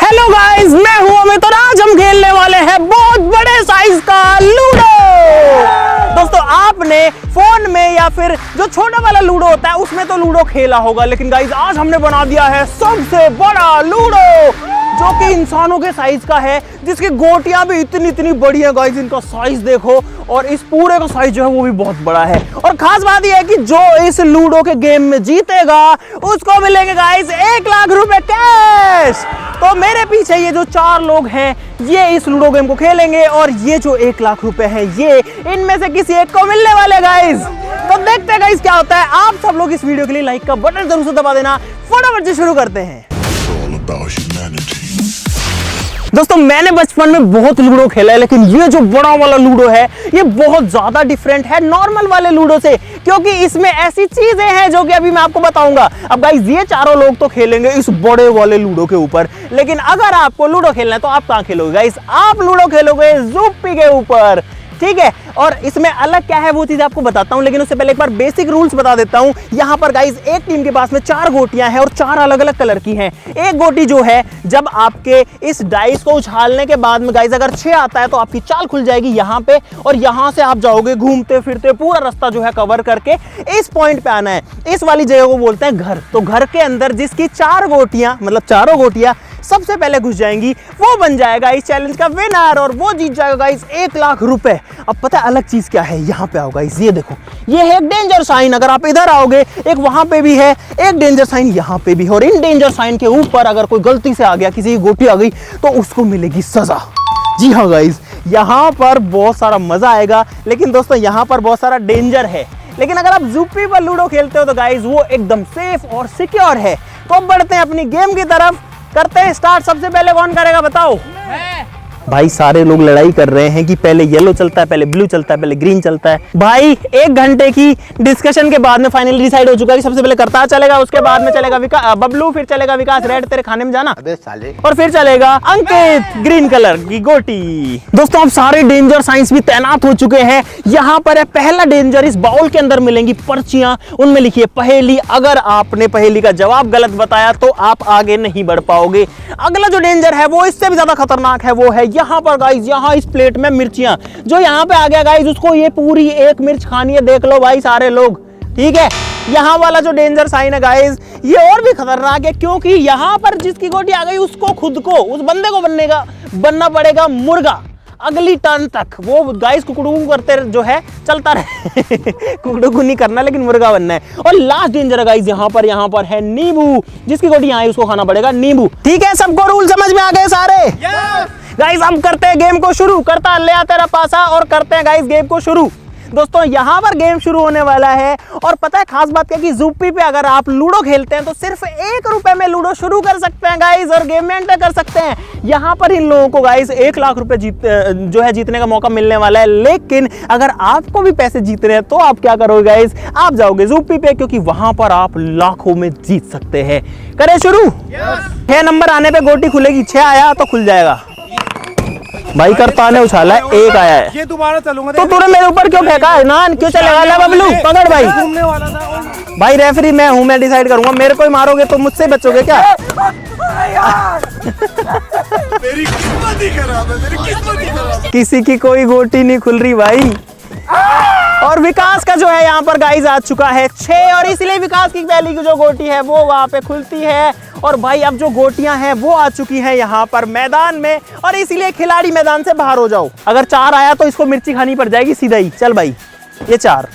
Hello guys, मैं हूं अमित और आज हम खेलने वाले हैं बहुत बड़े साइज का लूडो। दोस्तों, आपने फोन में या फिर जो छोटा वाला लूडो होता है उसमें तो लूडो खेला होगा, लेकिन गाइस आज हमने बना दिया है सबसे बड़ा लूडो जो कि इंसानों के साइज का है, जिसकी गोटियां भी इतनी इतनी बड़ी है। गाइस इनका साइज देखो, और इस पूरे का साइज जो है वो भी बहुत बड़ा है। और खास बात यह है कि जो इस लूडो के गेम में जीतेगा उसको मिलेंगे गाइस 1 लाख रुपए कैश। तो मेरे पीछे ये जो 4 लोग हैं ये इस लूडो गेम को खेलेंगे और ये जो 1 लाख रुपए है ये इनमें से किसी एक को मिलने वाले गाइस। तो देखते हैं गाइस क्या होता है। आप सब लोग इस वीडियो के लिए लाइक का बटन जरूर से दबा देना। फटाफट से शुरू करते हैं। दोस्तों, मैंने बचपन में बहुत लूडो खेला है, लेकिन ये जो बड़ा वाला लूडो है ये बहुत ज्यादा डिफरेंट है नॉर्मल वाले लूडो से, क्योंकि इसमें ऐसी चीजें हैं जो कि अभी मैं आपको बताऊंगा। अब गाइस ये चारों लोग तो खेलेंगे इस बड़े वाले लूडो के ऊपर, लेकिन अगर आपको लूडो खेलना है तो आप कहां खेलोगे गाइस? आप लूडो खेलोगे ज़ुप्पी के ऊपर, ठीक है। और इसमें अलग क्या है वो चीज आपको बताता हूं, लेकिन उससे पहले एक बार बेसिक रूल्स बता देता हूं। यहां पर गाइस एक टीम के पास में 4 गोटियां हैं और 4 अलग अलग कलर की हैं। एक गोटी जो है जब आपके इस डाइस को उछालने के बाद में गाइस अगर 6 आता है तो आपकी चाल खुल जाएगी यहां पे, और यहां से आप जाओगे घूमते फिरते पूरा रास्ता जो है कवर करके इस पॉइंट पे आना है। इस वाली जगह को बोलते हैं घर। तो घर के अंदर जिसकी 4 गोटियां मतलब चारों गोटियां सबसे पहले घुस जाएंगी वो बन जाएगा इस चैलेंज का विनर और वो जीत जाएगा गाइस 1 लाख रुपए। अब पता है अलग चीज क्या है? यहाँ पे आओ गाइस, ये देखो, ये है एक डेंजर साइन। अगर आप इधर आओगे एक वहां पे भी है एक डेंजर साइन, यहाँ पे भी है, और इन डेंजर साइन के ऊपर अगर कोई गलती से आ गया, किसी की गोटी आ गई तो उसको मिलेगी सजा। जी हाँ गाइस, यहाँ पर बहुत सारा मजा आएगा, लेकिन दोस्तों यहाँ पर बहुत सारा डेंजर है। लेकिन अगर आप ज़ुप्पी पर लूडो खेलते हो तो गाइस वो एकदम सेफ और सिक्योर है। तो अब बढ़ते हैं अपनी गेम की तरफ, करते हैं स्टार्ट। सबसे पहले कौन करेगा बताओ? भाई सारे लोग लड़ाई कर रहे हैं कि पहले येलो चलता है, पहले ब्लू चलता है, पहले ग्रीन चलता है। भाई 1 घंटे की डिस्कशन के बाद में फाइनली डिसाइड हो चुका है कि सबसे पहले करतार चलेगा, उसके बाद में चलेगा बबलू, फिर चलेगा विकास रेड तेरे खाने में जाना, अबे साले, और फिर चलेगा अंकित ग्रीन कलर की गोटी। दोस्तों अब सारे डेंजर साइंस भी तैनात हो चुके हैं। यहाँ पर है पहला डेंजर। इस बाउल के अंदर मिलेंगी पर्चियां, उनमें लिखिए पहेली। अगर आपने पहेली का जवाब गलत बताया तो आप आगे नहीं बढ़ पाओगे। अगला जो डेंजर है वो इससे भी ज्यादा खतरनाक है, वो है यहाँ पर गाइस, यहाँ इस प्लेट में मिर्चियां। जो यहाँ पे आ गया गाइस उसको ये पूरी 1 मिर्च खानी है। देख लो भाई सारे लोग, ठीक है। यहाँ वाला जो डेंजर साइन है गाइस ये और भी खतरनाक है, क्योंकि यहाँ पर जिसकी गोटी आ गई उसको खुद को, उस बंदे को बनना पड़ेगा मुर्गा अगली टर्न तक। वो गाइस कुकड़ू करते जो है चलता रहे कुकड़ू नहीं करना, लेकिन मुर्गा बनना है। और लास्ट डेंजर है गाइस यहाँ पर है नींबू। जिसकी गोटी यहाँ है उसको खाना पड़ेगा नींबू, ठीक है। सबको रूल समझ में आ गए सारे? गाइस हम करते हैं गेम को शुरू। करता ले आ तेरा पासा और करते हैं गाइस गेम को शुरू। दोस्तों यहाँ पर गेम शुरू होने वाला है, और पता है खास बात क्या कि ज़ुप्पी पे अगर आप लूडो खेलते हैं तो सिर्फ 1 रुपए में लूडो शुरू कर सकते हैं गाइस, और गेम में एंटर कर सकते हैं। यहाँ पर इन लोगों को गाइस 1 लाख रुपए जीतने का मौका मिलने वाला है। लेकिन अगर आपको भी पैसे जीतने हैं तो आप क्या करोगे गाइस? आप जाओगे ज़ुप्पी पे, क्योंकि वहां पर आप लाखों में जीत सकते हैं। करें शुरू? 6 नंबर आने पे गोटी खुलेगी। 6 आया तो खुल जाएगा। भाई करता ने उछाला है, 1 आया है। ये दोबारा चलूंगा तो तूने मेरे ऊपर क्यों फेंका है? ना क्यों चलेगा? ले बबलू पकड़ भाई। घूमने वाला था भाई, रेफरी मैं हूं, मैं डिसाइड करूंगा। मेरे को ही मारोगे तो मुझसे बचोगे क्या? मेरी किस्मत ही खराब है, मेरी किस्मत ही खराब है। किसी की कोई गोटी नहीं खुल रही भाई। और विकास का जो है यहाँ पर गाइस आ चुका है 6, और इसलिए विकास की पहली की जो गोटी है वो वहां पे खुलती है। और भाई अब जो गोटियां हैं वो आ चुकी हैं यहाँ पर मैदान में, और इसीलिए खिलाड़ी मैदान से बाहर हो जाओ। अगर 4 आया तो इसको मिर्ची खानी पड़ जाएगी सीधा ही। चल भाई, ये 4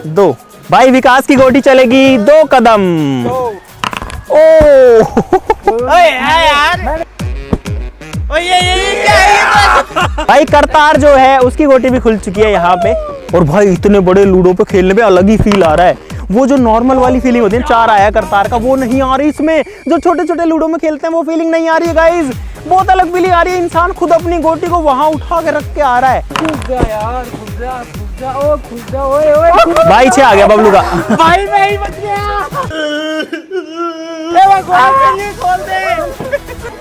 2 भाई विकास की गोटी चलेगी 2 कदम। यार भाई करतार जो है उसकी गोटी भी खुल चुकी है यहाँ पे। और भाई इतने बड़े लूडो पे खेलने में अलग ही फील आ रहा है। वो जो नॉर्मल वाली फीलिंग होती है 4 आया करतार का, वो नहीं आ रही इसमें। जो छोटे छोटे लूडो में खेलते हैं वो फीलिंग नहीं आ रही है गाइस, बहुत अलग फीलिंग आ रही है। इंसान खुद अपनी गोटी को वहां उठा के रख के आ रहा है। भाई 6 आ गया बबलू का। भाई मैं ही बच गया।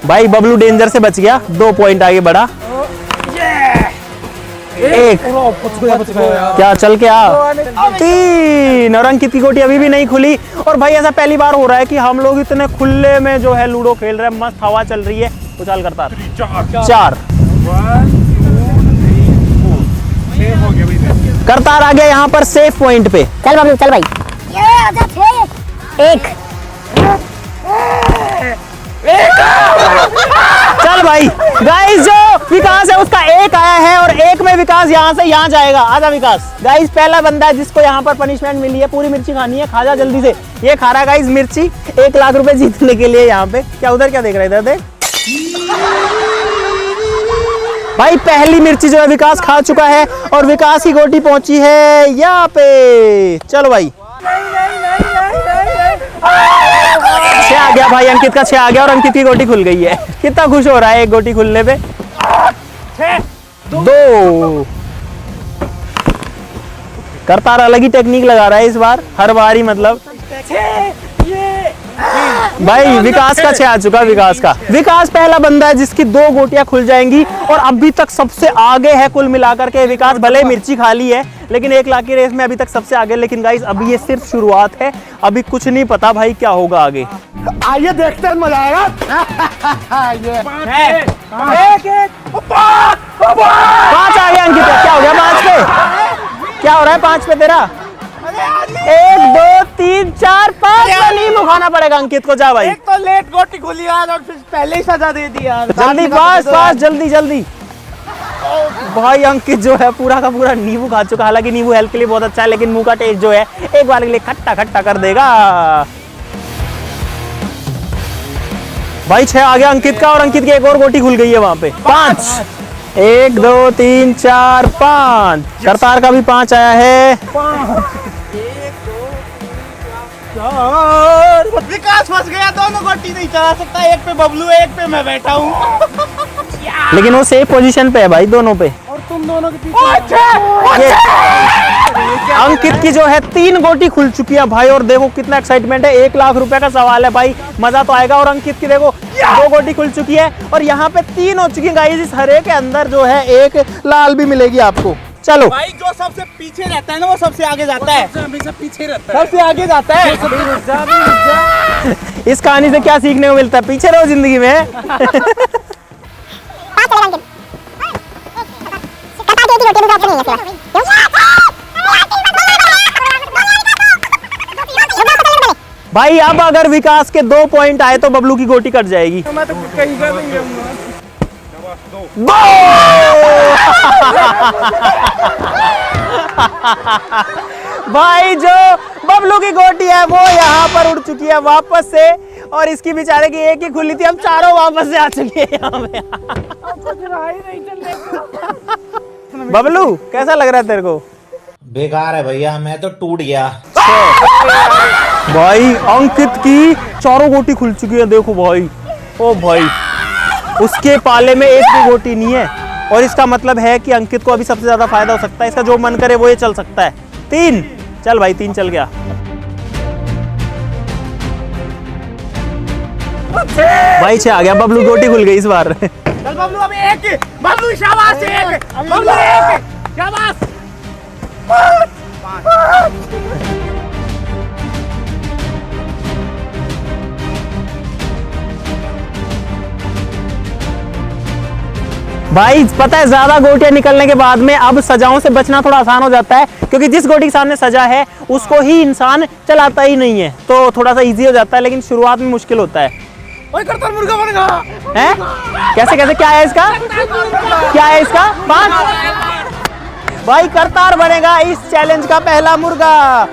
भाई बबलू डेंजर से बच गया, 2 पॉइंट आगे बढ़ा। 1 क्या चल के आ 3, और अंकित की गोटी अभी भी नहीं खुली। और भाई ऐसा पहली बार हो रहा है कि हम लोग इतने खुले में जो है लूडो खेल रहे हैं, मस्त हवा चल रही है। उछाल करतार। 4 करतार आ गया यहाँ पर सेफ पॉइंट पे। चल बबलू चल भाई। एक चल भाई गाइस, जो विकास है उसका 1 आया है और 1 में विकास यहाँ से यहाँ जाएगा। आजा विकास। गाइस पहला बंदा है जिसको यहाँ पर पनिशमेंट मिली है, पूरी मिर्ची खानी है, खा जा जल्दी से। ये खा रहा है गाइस मिर्ची 1 लाख रुपए जीतने के लिए। यहाँ पे क्या उधर क्या देख रहा है, इधर देख भाई। पहली मिर्ची जो है विकास खा चुका है और विकास की गोटी पहुंची है यहाँ पे। चलो भाई 6 आ गया भाई, अंकित का 6 आ गया और अंकित की गोटी खुल गई है। कितना खुश हो रहा है एक गोटी खुलने पे। 2 करतार अलग ही टेक्निक लगा रहा है इस बार, हर बार ही मतलब। भाई विकास का 6 आ चुका। विकास पहला बंदा है जिसकी 2 गोटियां खुल जाएंगी और अभी तक सबसे आगे है कुल मिलाकर के विकास। भले मिर्ची खा ली है लेकिन 1 लाख की रेस में अभी तक सबसे आगे। लेकिन गाइस अभी ये सिर्फ शुरुआत है, अभी कुछ नहीं पता भाई क्या होगा आगे। आइए देखते हैं, मजा आएगा। 5 आ गया अंकित। क्या हो गया 5 पे? क्या हो रहा है 5 पे तेरा? 1 2 3 4 5 नींबू खाना पड़ेगा अंकित को। जा भाई। एक तो लेट गोटी खुली यार और फिर पहले ही सजा दे दी यार। जल्दी फास्ट जल्दी। भाई अंकित जो है पूरा का पूरा नींबू खा चुका। हालांकि नींबू हेल्थ के लिए बहुत अच्छा है लेकिन मुंह का टेस्ट जो है एक बार के लिए खट्टा कर देगा। भाई 6 आ गया अंकित का और अंकित की एक और गोटी खुल गई है वहां पे। 5 1 2 3 4 5। करतार का भी 5 आया है। विकास फंस गया, दोनों गोटी नहीं चला सकता। एक पे बबलू है, एक पे मैं बैठा हूँ। लेकिन वो सेफ पोजीशन पे है भाई दोनों पे। और तुम दोनों के पीछे अंकित की जो है 3 गोटी खुल चुकी है भाई। और देखो कितना एक्साइटमेंट है, 1 लाख रुपए का सवाल है भाई, मजा तो आएगा। और अंकित की देखो 2 गोटी खुल चुकी है और यहाँ पे 3 हो चुकी है गाइस। इस हरे के अंदर जो है 1 लाल भी मिलेगी आपको। चलो भाई जो सबसे पीछे रहता है ना वो सबसे आगे जाता है। हमेशा पीछे रहता है, सबसे आगे जाता है। इस कहानी से क्या सीखने को मिलता है? पीछे रहो जिंदगी में। भाई अब अगर विकास के 2 पॉइंट आए तो बबलू की गोटी कट जाएगी। मैं तो कहीं का नहीं रहूंगा। भाई जो बबलू की गोटी है वो यहाँ पर उड़ चुकी है वापस से। और इसकी बेचारे की 1 ही खुली थी, अब 4 वापस से आ चुकी है यहाँ पे। बबलू कैसा लग रहा है तेरे को? बेकार है भैया, मैं तो टूट गया। भाई अंकित की 4 गोटी खुल चुकी है, देखो भाई। ओ भाई उसके पाले में 1 भी गोटी नहीं है और इसका मतलब है कि अंकित को अभी सबसे ज्यादा फायदा हो सकता है। इसका जो मन करे वो ये चल सकता है। 3 चल भाई, 3 चल गया भाई। 6 आ गया, बबलू गोटी खुल गई इस बार। चल बबलू अभी 1। बबलू शाबाश, 1 बबलू 1 शाबाश। भाई पता है ज्यादा गोटियां निकलने के बाद में अब सजाओं से बचना थोड़ा आसान हो जाता है, क्योंकि जिस गोटी के सामने सजा है उसको ही इंसान चलाता ही नहीं है, तो थोड़ा सा इजी हो जाता है। लेकिन शुरुआत में मुश्किल होता है। ओए करतार मुर्गा बनेगा हैं? कैसे क्या है इसका? 5 भाई करतार बनेगा इस चैलेंज का पहला मुर्गा।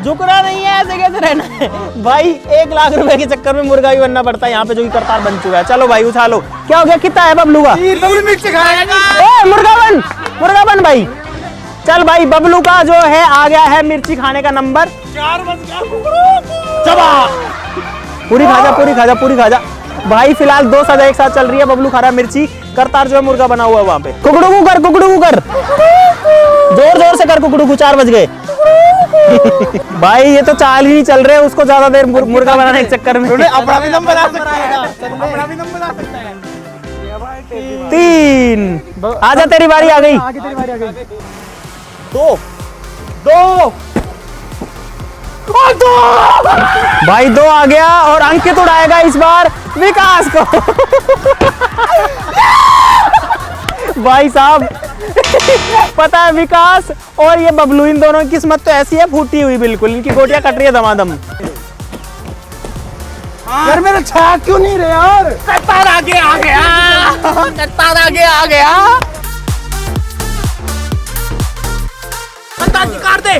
झुकना नहीं है, ऐसे कैसे रहना है भाई। 1 लाख रुपए के चक्कर में मुर्गा भी बनना पड़ता है यहाँ पे, जो कि करतार बन चुका है। चलो भाई उछालो। क्या हो गया? कितना है बबलू का? मुर्गा बन भाई। चल भाई बबलू का जो है आ गया है मिर्ची खाने का नंबर 4 बज गया। पूरी खा जा भाई। फिलहाल 2 सजा एक साथ चल रही है। बबलू खा रहा है मिर्ची, करतार जो है मुर्गा बना हुआ है वहां पे। कुकड़ू कर जोर से कर कुकड़ू। 4 बज गए भाई। ये तो चाल ही नहीं चल रहे, उसको ज्यादा देर मुर्गा बनाने के चक्कर में। अपना भी नंबर आ सकता है। 3 आजा, तेरी बारी आ गई। 2 भाई 2 आ गया और अंकित उड़ाएगा इस बार विकास को। भाई साहब पता है विकास और ये बबलू इन दोनों की किस्मत तो ऐसी है फूटी हुई बिल्कुल, इनकी गोटियां कट रही है दमादम। यार मेरा छाया क्यों नहीं रहे यार? कतार आगे आ गया, कतार आगे आ गया। कतार निकाल दे।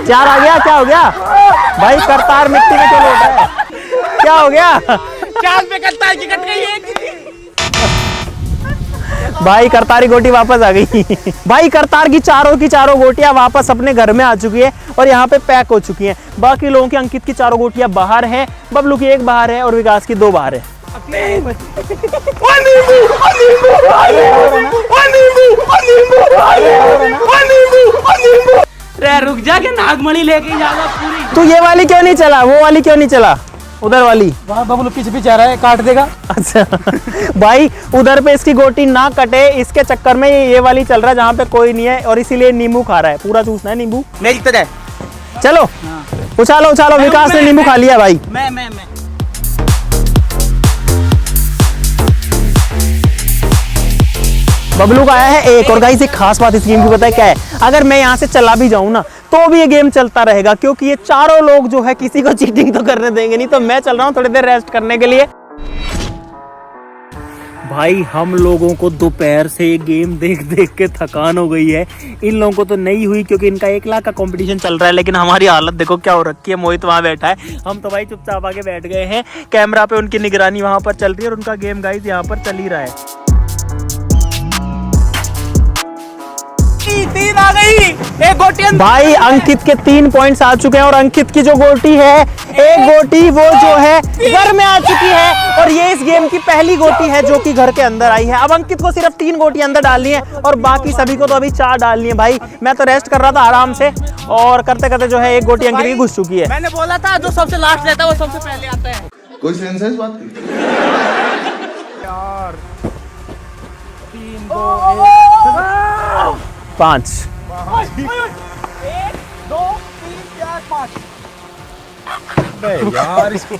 4 आ गया, क्या हो गया भाई? करतार मिट्टी में क्यों लौटा है? क्या हो गया? 4 पे कतार की कट गई है। भाई करतारी गोटी वापस आ गई। भाई करतार की चारों गोटियां वापस अपने घर में आ चुकी है और यहाँ पे पैक हो चुकी हैं। बाकी लोगों की अंकित की 4 गोटियां बाहर है, बबलू की 1 बाहर है और विकास की 2 बाहर है। रुक जा के नागमणि लेके जाएगा पूरी। तो ये वाली क्यों नहीं चला? वो वाली क्यों नहीं चला? उधर वाली वहाँ बबलू पीछे आ रहा है, काट देगा। अच्छा भाई उधर पे इसकी गोटी ना कटे इसके चक्कर में ये वाली चल रहा है जहाँ पे कोई नहीं है और इसीलिए नींबू खा रहा है, पूरा चूसना है नींबू। मैं जीतता जाए। चलो उछालो विकास ने नींबू खा लिया भाई। मैं बबलू का आया है 1 और गाइस एक खास बात इस गेम की पता है क्या है? अगर मैं यहाँ से चला भी जाऊँ ना तो भी ये गेम चलता रहेगा क्योंकि ये चारों लोग जो है किसी को चीटिंग तो करने देंगे नहीं। तो मैं चल रहा हूँ थोड़ी देर रेस्ट करने के लिए। भाई हम लोगों को दोपहर से ये गेम देख के थकान हो गई है। इन लोगों को तो नहीं हुई क्योंकि इनका 1 लाख का कंपटीशन चल रहा है, लेकिन हमारी हालत देखो क्या हो रखी है। मोहित वहां बैठा है, हम तो भाई चुपचाप आके बैठ गए हैं। कैमरा पे उनकी निगरानी वहां पर चल रही है और उनका गेम गाइस यहाँ पर चल ही रहा है। 3 आ गई। एक गोटी भाई अंकित के 3 पॉइंट्स आ चुके हैं और अंकित की जो गोटी है 1 गोटी वो जो है घर में आ चुकी है और ये इस गेम की पहली गोटी है जो कि घर के अंदर आई है। अब अंकित को सिर्फ 3 गोटी अंदर डालनी है और बाकी सभी को तो अभी 4 डालनी है। भाई मैं तो रेस्ट कर रहा था आराम से और करते करते जो है 1 गोटी अंकित की घुस चुकी है। मैंने बोला था जो सबसे लास्ट रहता है वो सबसे पहले आता है। कोई सेंस है इस बात की? 4 3 2 5 1 2 3 4 5। यार इसको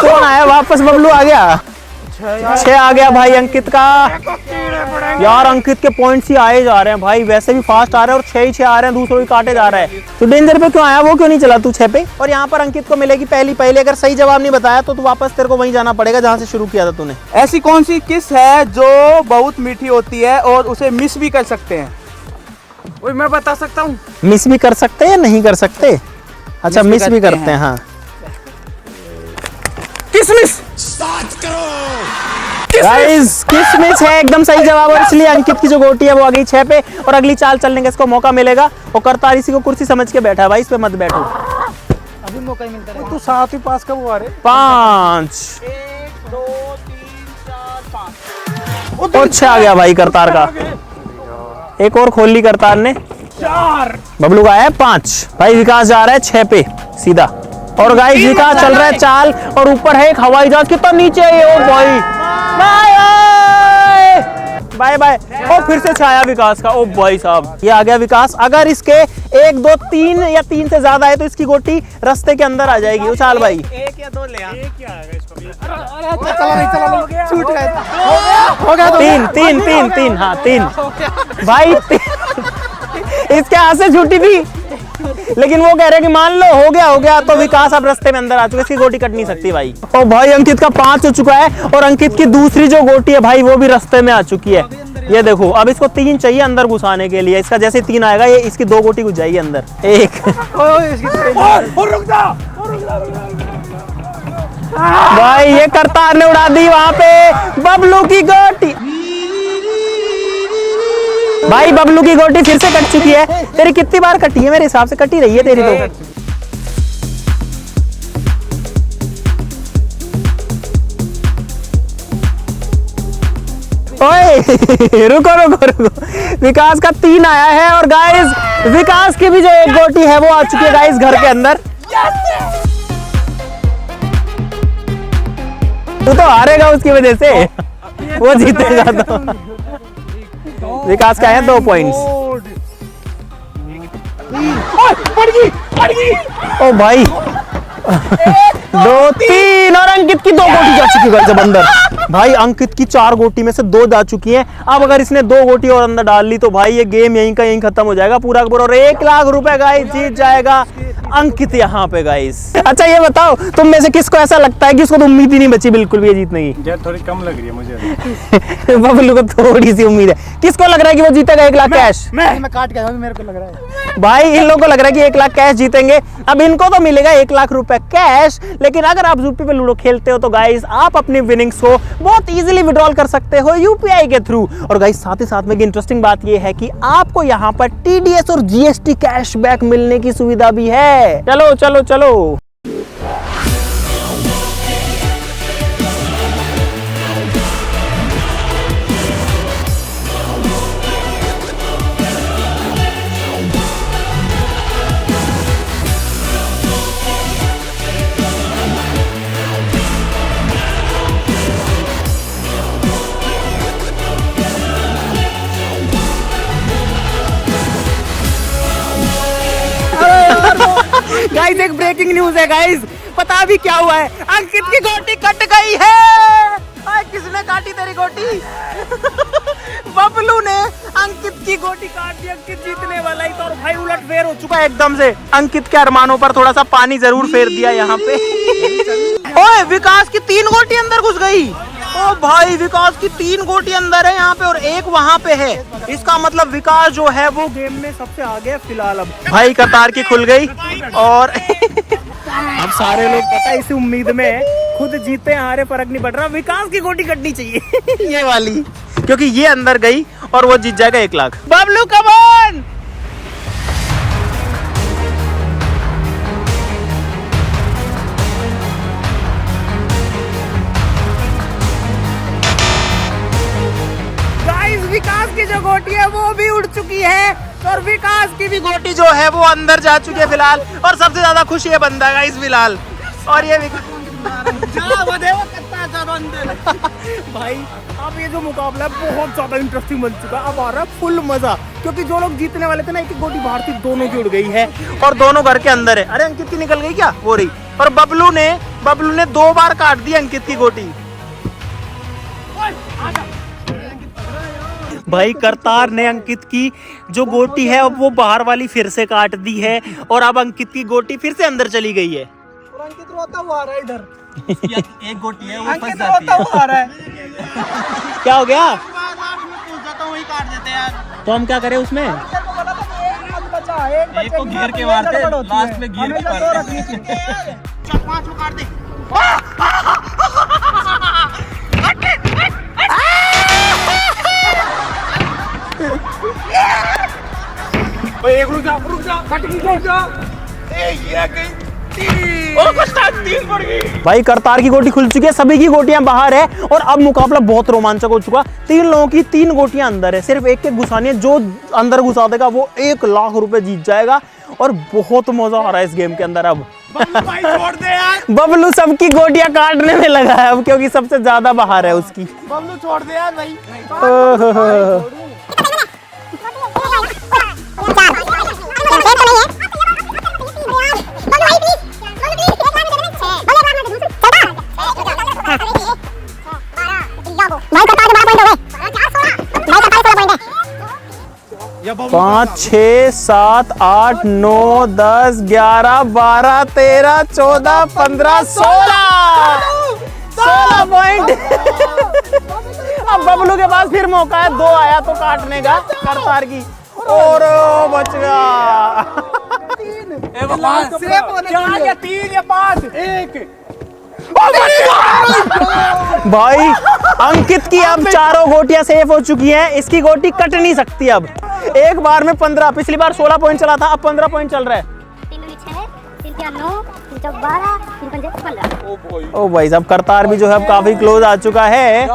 कौन आया वापस? बबलू आ गया। 6 आ गया भाई अंकित का। यार अंकित के पॉइंट्स ही आए जा रहे हैं भाई, वैसे भी फास्ट आ रहे हैं और 6 ही 6 आ रहे हैं, दूसरों की काटे जा रहा है। तो डेंजर पे क्यों आया? वो क्यों नहीं चला तू 6 पे? और यहाँ पर अंकित को मिलेगी पहले अगर सही जवाब नहीं बताया तो तू वापस तेरे को वहीं जाना पड़ेगा जहाँ से शुरू किया था तूने। ऐसी कौन सी किस है जो बहुत मीठी होती है और उसे मिस भी कर सकते हैं? वही मैं बता सकता हूँ। मिस भी कर सकते हैं या नहीं कर सकते? अच्छा मिस भी करते हैं। हाँ किसमिस। गाइस किसमिस है एकदम सही जवाब और इसलिए अंकित की जो गोटी है वो आ गई 6 पे और अगली चाल चलने का इसको मौका मिलेगा। और करतार इसी को कुर्सी समझ के बैठा है भाई, इस पे मत बैठो। अभी मौका ही मिलता है। तू 7 ही पास कब हुआ रे? 5 1 2 3 4 5 और 6 आ गया भाई करतार का। एक और खोल ली करतार ने। 4 बबलू का है 5। भाई विकास जा रहा है 6 पे सीधा और गाइस विकास चल रहा है चाल और ऊपर है एक हवाई जहाज। कितना नीचे है ये? ओ भाई बाय बाय। और फिर से छाया विकास का। ओ भाई साहब ये आ गया विकास। अगर इसके 1 2 3 या 3 से ज्यादा है तो इसकी गोटी रास्ते के अंदर आ जाएगी। उछाल भाई। 1 या 2 ले आ। 1 क्या आएगा इसको? चला छूट गया। हो गया 3 हाँ 3 भाई। इसके हाथ से छूटी थी लेकिन वो कह रहे कि मान लो हो गया तो विकास अब रास्ते में अंदर आ चुका है, इसकी गोटी कट नहीं सकती भाई। और भाई अंकित का 5 हो चुका है और अंकित की दूसरी जो गोटी है भाई वो भी रास्ते में आ चुकी है। ये देखो अब इसको 3 चाहिए अंदर घुसाने के लिए। इसका जैसे 3 आएगा ये इसकी 2 गोटी घुस जाएगी अंदर। 1 रुक जा। भाई ये करतार ने उड़ा दी वहां पे बबलू की गोटी। भाई बबलू की गोटी फिर से कट चुकी है। तेरी कितनी बार कटी है? मेरे हिसाब से कटी रही है तेरी तो। ओए रुको विकास का 3 आया है और गाइस विकास की भी जो 1 गोटी है वो आ चुकी है गाइस घर के अंदर। तू तो हारेगा उसकी वजह से, वो जीतेगा तो। विकास का है 2 पॉइंट्स। ओ भाई 2 3 और अंकित की 2 गोटी जा चुकी है अंदर। भाई अंकित की 4 गोटी में से 2 जा चुकी हैं। अब अगर इसने 2 गोटी और अंदर डाल ली तो भाई ये गेम यहीं का यहीं खत्म हो जाएगा पूरा का पूरा। और 1 लाख रुपए गाइस जीत जाएगा अंकित यहाँ पे गाइस। अच्छा ये बताओ तुम में से किसको ऐसा लगता है कि उसको तो उम्मीद ही नहीं बची बिल्कुल भी ये जीतने की? यार थोड़ी कम लग रही है मुझे। बबलू को थोड़ी सी उम्मीद है। किसको लग रहा है कि वो जीतेगा 1 लाख कैश? मैं काट गया, मेरे को लग रहा है भाई इन लोगों को लग रहा है कि 1 लाख कैश जीतेंगे। अब इनको तो मिलेगा 1 लाख रुपए कैश, लेकिन अगर आप यूपी पे लूडो खेलते हो तो गाइस आप अपनी विनिंग्स को बहुत इजीली विड्रॉल कर सकते हो यूपीआई के थ्रू। और गाइस साथ ही साथ में इंटरेस्टिंग बात ये है कि आपको यहाँ पर टीडीएस और जीएसटी कैशबैक मिलने की सुविधा भी है। चलो चलो चलो। गाइस एक ब्रेकिंग न्यूज है गाइस, पता अभी क्या हुआ है? अंकित की गोटी कट गई है। किसने काटी तेरी गोटी? बबलू ने अंकित की गोटी काट दी। अंकित जीतने वाला ही तो, और भाई उलट फेर हो चुका है एकदम से। अंकित के अरमानों पर थोड़ा सा पानी जरूर फेर दिया यहाँ पे। ओए विकास की 3 गोटी अंदर घुस गई। ओ भाई विकास की 3 गोटी अंदर है यहाँ पे और 1 वहाँ पे है। इसका मतलब विकास जो है वो गेम में सबसे आगे है फिलहाल। अब भाई कतार की खुल गई और अब सारे लोग पता है इसी उम्मीद में खुद जीते हारे फर्क नहीं पड़ रहा। विकास की गोटी कटनी चाहिए ये वाली, क्योंकि ये अंदर गई और वो जीत जाएगा 1 लाख। Bablu come on. विकास की जो गोटी है वो भी उड़ चुकी है और विकास की भी गोटी जो है वो अंदर जा चुकी है फिलहाल। और सबसे ज्यादा खुश ये बंदा है इस फिलहाल। और ये भाई अब ये जो मुकाबला है बहुत ज्यादा इंटरेस्टिंग बन चुका है। अब आ रहा है फुल मजा, क्योंकि जो लोग जीतने वाले थे ना एक गोटी बाहर थी, दोनों की उड़ गई है और दोनों घर के अंदर है। अरे अंकित की निकल गई क्या? वो रही। और बबलू ने 2 बार काट दी अंकित की गोटी। भाई करतार ने अंकित की जो गोटी है अब वो बाहर वाली फिर से काट दी है और अब अंकित की गोटी फिर से अंदर चली गई है। और अंकित रोता हुआ आ रहा है इधर। एक गोटी है वो अंकित रोता हुआ आ रहा है। क्या हो गया? वही काट देते यार। तो हम क्या करें उसमें? एक को घेर के मारते, लास्ट में घेर के मारते। 4-5 को काट दे। रुक जा। ये गई 3। ओ कुछ 3 पड़ गई। भाई करतार की गोटी खुल चुकी है, सभी की गोटियां बाहर है और अब मुकाबला बहुत रोमांचक हो चुका। 3 लोगों की 3 गोटियां अंदर है, सिर्फ एक घुसानी है। जो अंदर घुसा देगा वो 1 लाख रुपए जीत जाएगा और बहुत मजा आ रहा है इस गेम के अंदर। अब भाई छोड़ दे यार। बबलू सबकी गोटियां काटने में लगा है अब, क्योंकि सबसे ज्यादा बाहर है उसकी। बबलू छोड़ दे यार भाई। पाँच 6 7 8 9 10 11 12 13 14 15 16 पॉइंट। अब बबलू के पास फिर मौका है, 2 आया तो काटने का करतार की और बच गया। 3 या 5 1। भाई अंकित की अब 4 गोटियां सेफ हो चुकी हैं, इसकी गोटी कट नहीं सकती। अब एक बार में 15, पिछली बार 16 पॉइंट चला था, अब 15 पॉइंट चल रहा है। 3 ओ भाई साहब करतार भी जो है अब काफी क्लोज आ चुका है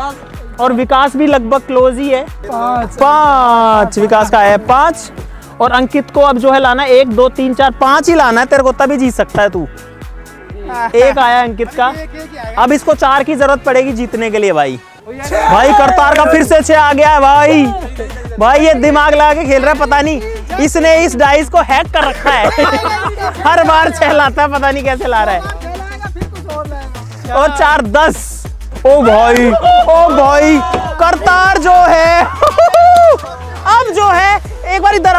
और विकास भी लगभग क्लोज ही है। 5 विकास का है 5 और अंकित को अब जो है लाना 1 2 3 4 5 ही लाना है तेरे को, तभी जीत सकता है तू। 1 आया अंकित का, अब इसको 4 की जरूरत पड़ेगी जीतने के लिए। भाई करतार का फिर से 6 आ गया है भाई। भाई ये दिमाग लगा के खेल रहा है, पता नहीं इसने इस डाइस को हैक कर रखा है। हर बार 6 लाता है, पता नहीं कैसे ला रहा है। और 4 10। ओ भाई करतार जो है अब जो है एक बार इधर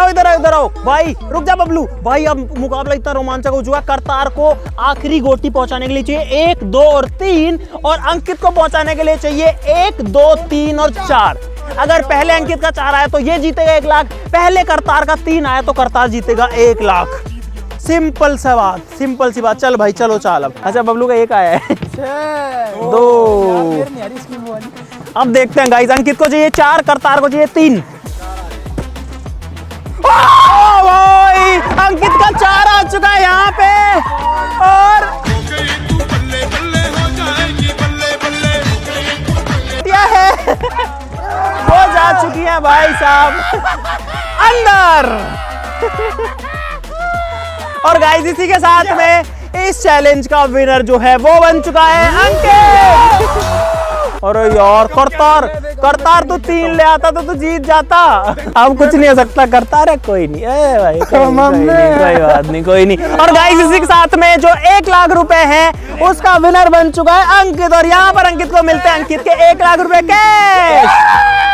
आओ भाई, रुक जा बबलू भाई। अब मुकाबला इतना रोमांचक हो चुका, करतार को आखिरी गोटी पहुंचाने के लिए चाहिए 1 2 और 3, और अंकित को पहुंचाने के लिए चाहिए 1 2 3 और 4। अगर पहले अंकित का 4 आया तो ये जीतेगा 1 लाख, पहले करतार का 3 आया तो करतार जीतेगा 1 लाख। सिंपल सी बात। चल भाई चलो चाल। अब अच्छा बबलू का 1 आया है, 2। अब देखते हैं गाइस, अंकित को चाहिए 4, करतार को चाहिए 3। भाई अंकित का 4 आ चुका है यहाँ पे, और क्या है वो जा चुकी है भाई साहब अंदर। और गाइस इसी के साथ में इस चैलेंज का विनर जो है वो बन चुका है अंकित। अरे यार करतार तो 3 ले आता तो जीत जाता। अब कुछ नहीं हो सकता, करतार है कोई नहीं। भाई कोई नहीं। और गाइस इसी के साथ में जो 1 लाख रुपए है उसका विनर बन चुका है अंकित, और यहाँ पर अंकित को मिलते हैं अंकित के 1 लाख रुपए कैश।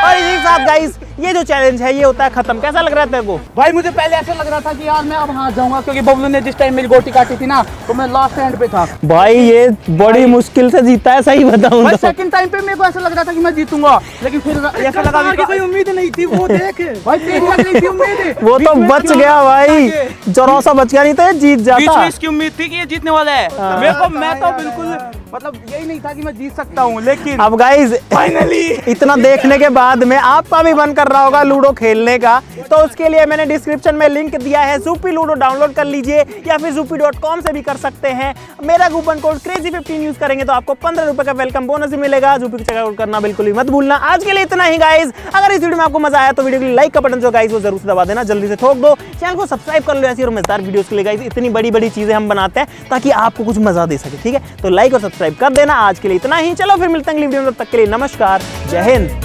और इसी के साथ गाइस ये जो चैलेंज है ये होता है खत्म। कैसा लग रहा है तेरे को? भाई मुझे पहले ऐसा लग रहा था कि यार मैं अब हार जाऊंगा, क्योंकि बबलू ने जिस टाइम मेरी गोटी काटी थी ना तो मैं लास्ट एंड पे था। भाई ये बड़ी मुश्किल से जीता है, सही बताऊं तो। सेकंड टाइम पे मेरे को ऐसा लग रहा था कि मैं जीतूंगा, लेकिन फिर ऐसा लगा कि कोई उम्मीद नहीं थी। वो देख भाई तेरी नहीं थी उम्मीद, वो तो बच गया भाई, जरा सा बच गया, नहीं तो ये जीत बीच जाता। में इसकी उम्मीद थी कि ये जीतने वाला है। मैं तो बिल्कुल मतलब यही नहीं था कि मैं जीत सकता हूँ, लेकिन अब गाइस फाइनली इतना देखने के बाद में आपका भी मन कर रहा होगा लूडो खेलने का, तो उसके लिए मैंने डिस्क्रिप्शन में लिंक दिया है, ज़ूपी लूडो डाउनलोड कर लीजिए, या फिर zoopy.com से भी कर सकते हैं। मेरा कूपन कोड crazy15 यूज करेंगे तो आपको 15 रुपए का वेलकम बोनस भी मिलेगा। ज़ूपी को चेकआउट करना बिल्कुल भी मत भूलना। आज के लिए इतना ही गाइस। अगर इस वीडियो में आपको मजा आया तो वीडियो के लिए लाइक का बटन जो गाइस वो जरूर से दबा देना, जल्दी से ठोक दो। चैनल को सब्सक्राइब कर लो ऐसी और मजेदार वीडियोस के लिए गाइस। इतनी बड़ी चीजें हम बनाते हैं ताकि आपको कुछ मजा दे सके, ठीक है? तो लाइक और सब्सक्राइब कर देना। आज के लिए इतना ही, चलो फिर मिलते हैं अगली वीडियो में, तब तक के लिए नमस्कार, जय हिंद।